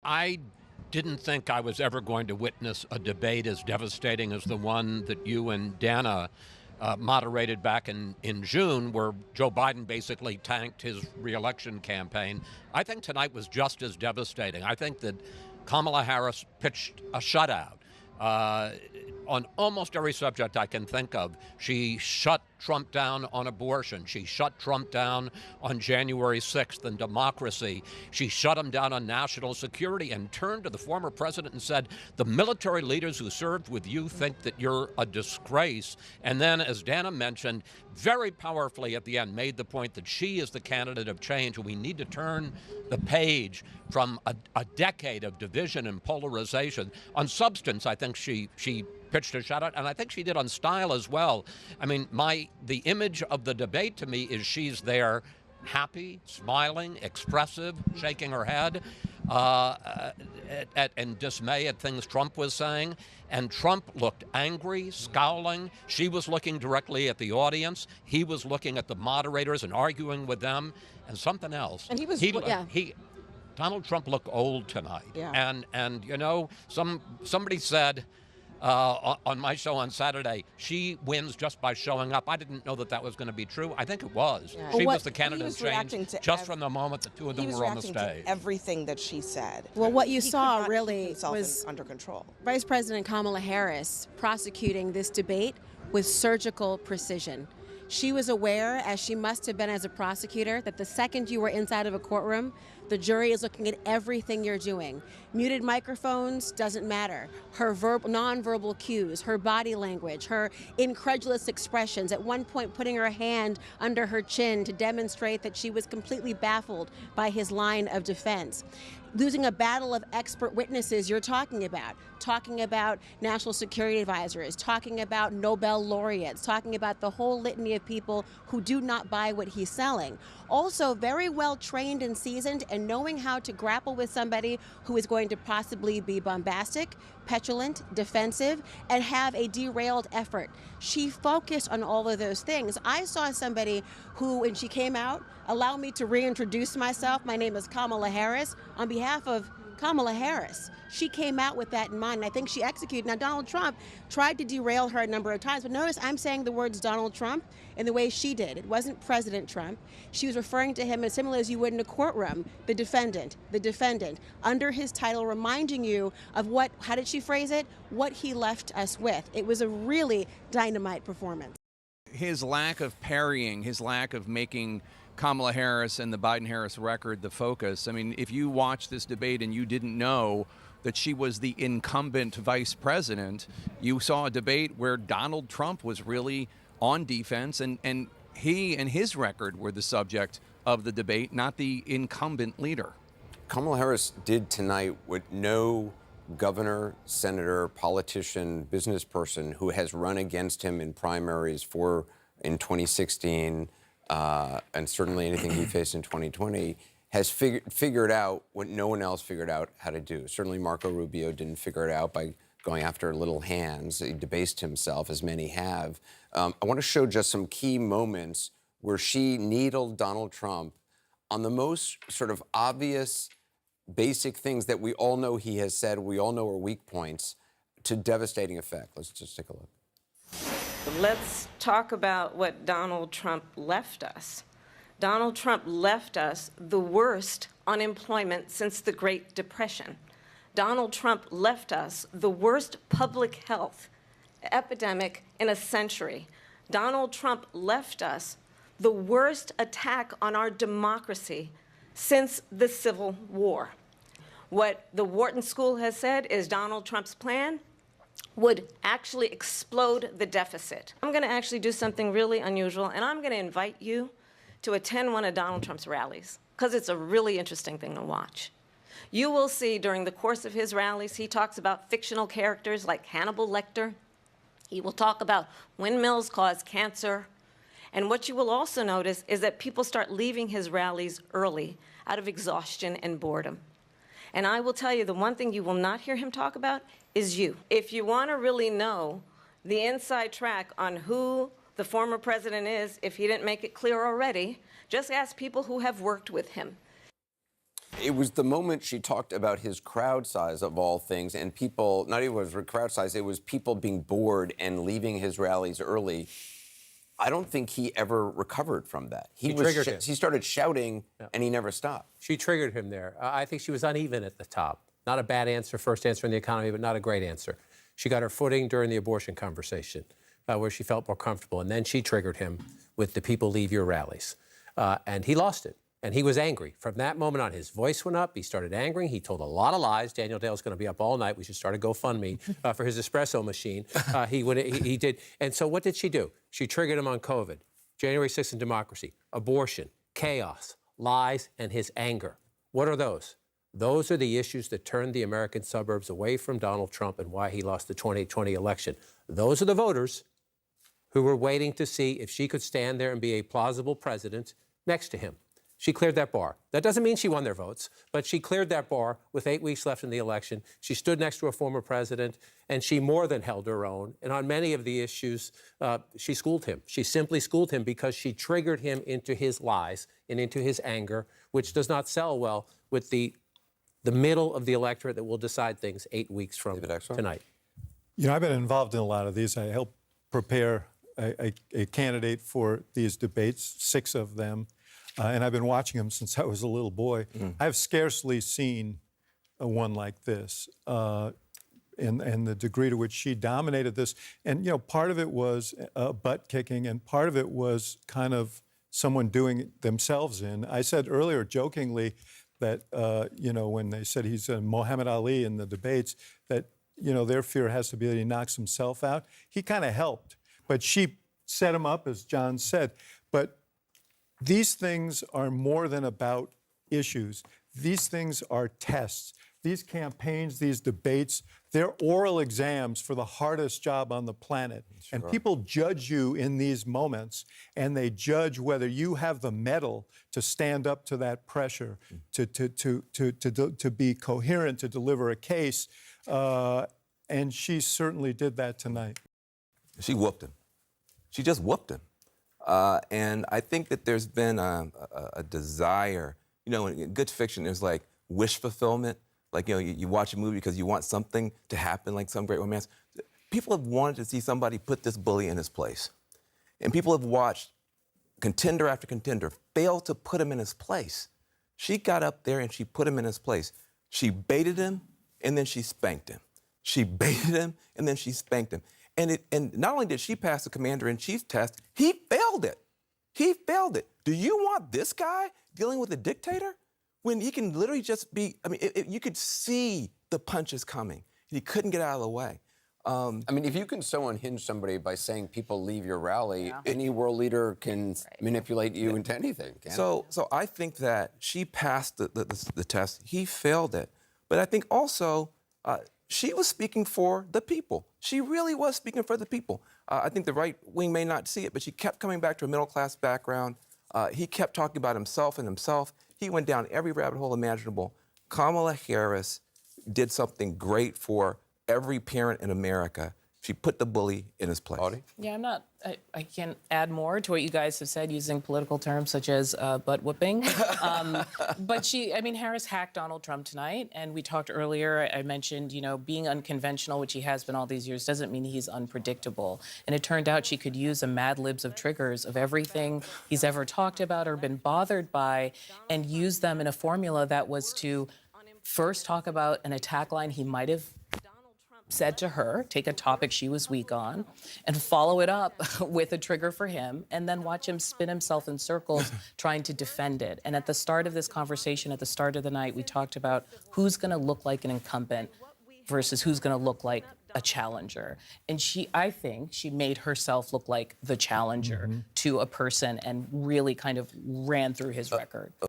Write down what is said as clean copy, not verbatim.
I didn't think I was ever going to witness a debate as devastating as the one that you and Dana moderated back in June, where Joe Biden basically tanked his reelection campaign. I think tonight was just as devastating. I think that Kamala Harris pitched a shutout. On almost every subject I can think of. She shut Trump down on abortion. She shut Trump down on January 6th and democracy. She shut him down on national security and turned to the former president and said, the military leaders who served with you think that you're a disgrace. And then, as Dana mentioned, very powerfully at the end made the point that she is the candidate of change. We need to turn the page from a decade of division and polarization. On substance, I think she pitched a shutout, and I think she did on style as well. I mean, the image of the debate to me is she's there happy, smiling, expressive, shaking her head and dismay at things Trump was saying. And Trump looked angry, scowling. She was looking directly at the audience. He was looking at the moderators and arguing with them. And something else. And Donald Trump looked old tonight. Yeah. And you know, somebody said on my show on Saturday, she wins just by showing up. I didn't know that was going to be true. I think it was. Yeah. She was the candidate of change just from the moment the two of them were on the stage. He was reacting to everything that she said. Well, what you saw really was under control. Vice President Kamala Harris prosecuting this debate with surgical precision. She was aware, as she must have been as a prosecutor, that the second you were inside of a courtroom, the jury is looking at everything you're doing. Muted microphones, doesn't matter. Her nonverbal cues, her body language, her incredulous expressions, at one point putting her hand under her chin to demonstrate that she was completely baffled by his line of defense. Losing a battle of expert witnesses you're talking about national security advisors, talking about Nobel laureates, talking about the whole litany of people who do not buy what he's selling. Also very well trained and seasoned and knowing how to grapple with somebody who is going to possibly be bombastic, petulant, defensive, and have a derailed effort. She focused on all of those things. I saw somebody who, when she came out, allow me to reintroduce myself. My name is Kamala Harris. On behalf of Kamala Harris, she came out with that in mind, and I think she executed. Now, Donald Trump tried to derail her a number of times, but notice I'm saying the words Donald Trump in the way she did. It wasn't President Trump. She was referring to him as similar as you would in a courtroom, the defendant, under his title, reminding you of what, how did she phrase it? What he left us with. It was a really dynamite performance. His lack of parrying, his lack of making Kamala Harris and the Biden-Harris record the focus. I mean, if you watched this debate and you didn't know that she was the incumbent vice president, you saw a debate where Donald Trump was really on defense, and he and his record were the subject of the debate, not the incumbent leader. Kamala Harris did tonight what no governor, senator, politician, business person who has run against him in primaries in 2016, and certainly anything he faced in 2020, has figured out what no one else figured out how to do. Certainly Marco Rubio didn't figure it out by going after little hands. He debased himself, as many have. I want to show just some key moments where she needled Donald Trump on the most sort of obvious, basic things that we all know he has said, we all know are weak points, to devastating effect. Let's just take a look. Let's talk about what Donald Trump left us. Donald Trump left us the worst unemployment since the Great Depression. Donald Trump left us the worst public health epidemic in a century. Donald Trump left us the worst attack on our democracy since the Civil War. What the Wharton School has said is Donald Trump's plan would actually explode the deficit. I'm going to actually do something really unusual, and I'm going to invite you to attend one of Donald Trump's rallies, because it's a really interesting thing to watch. You will see during the course of his rallies, he talks about fictional characters like Hannibal Lecter. He will talk about windmills cause cancer. And what you will also notice is that people start leaving his rallies early out of exhaustion and boredom. And I will tell you, the one thing you will not hear him talk about is you. If you want to really know the inside track on who the former president is, if he didn't make it clear already, just ask people who have worked with him. It was the moment she talked about his crowd size of all things, and people, not even was crowd size, it was people being bored and leaving his rallies early. I don't think he ever recovered from that. He started shouting, and he never stopped. She triggered him there. I think she was uneven at the top. Not a bad answer, first answer in the economy, but not a great answer. She got her footing during the abortion conversation, where she felt more comfortable, and then she triggered him with the people leave your rallies. And he lost it. And he was angry. From that moment on, his voice went up. He started angering. He told a lot of lies. Daniel Dale's going to be up all night. We should start a GoFundMe for his espresso machine. He did. And so what did she do? She triggered him on COVID, January 6th and democracy, abortion, chaos, lies, and his anger. What are those? Those are the issues that turned the American suburbs away from Donald Trump and why he lost the 2020 election. Those are the voters who were waiting to see if she could stand there and be a plausible president next to him. She cleared that bar. That doesn't mean she won their votes, but she cleared that bar with 8 weeks left in the election. She stood next to a former president, and she more than held her own. And on many of the issues, she schooled him. She simply schooled him because she triggered him into his lies and into his anger, which does not sell well with the middle of the electorate that will decide things 8 weeks from tonight. You know, I've been involved in a lot of these. I helped prepare a candidate for these debates, 6 of them. And I've been watching them since I was a little boy. I've scarcely seen one like this, and the degree to which she dominated this. And, you know, part of it was butt kicking, and part of it was kind of someone doing it themselves in. I said earlier, jokingly, that, you know, when they said he's a Muhammad Ali in the debates, that, you know, their fear has to be that he knocks himself out. He kind of helped, but she set him up, as John said. But these things are more than about issues. These things are tests. These campaigns, these debates, they're oral exams for the hardest job on the planet. Sure. And people judge you in these moments, and they judge whether you have the mettle to stand up to that pressure, to be coherent, to deliver a case. And she certainly did that tonight. She whooped him. She just whooped him. And I think that there's been a desire, you know, in good fiction, there's like wish fulfillment. Like, you know, you watch a movie because you want something to happen, like some great romance. People have wanted to see somebody put this bully in his place. And people have watched contender after contender fail to put him in his place. She got up there and she put him in his place. She baited him, and then she spanked him. She baited him, and then she spanked him. And not only did she pass the commander-in-chief's test, he failed it. He failed it. Do you want this guy dealing with a dictator? When he can literally just be, I mean, you could see the punches coming. He couldn't get out of the way. I mean, if you can so unhinge somebody by saying people leave your rally, any world leader can manipulate you into anything, can't So I think that she passed the test. He failed it. But I think also she was speaking for the people. She really was speaking for the people. I think the right wing may not see it, but she kept coming back to a middle-class background. He kept talking about himself and himself. He went down every rabbit hole imaginable. Kamala Harris did something great for every parent in America. She put the bully in his place. Audie? Yeah, I can't add more to what you guys have said using political terms such as butt whooping. But Harris hacked Donald Trump tonight. And we talked earlier, I mentioned, you know, being unconventional, which he has been all these years, doesn't mean he's unpredictable. And it turned out she could use a Mad Libs of triggers of everything he's ever talked about or been bothered by and use them in a formula that was to first talk about an attack line he might have said to her, take a topic she was weak on, and follow it up with a trigger for him, and then watch him spin himself in circles trying to defend it. And at the start of this conversation, at the start of the night, we talked about who's going to look like an incumbent versus who's going to look like a challenger. And I think she made herself look like the challenger to a person and really kind of ran through his record.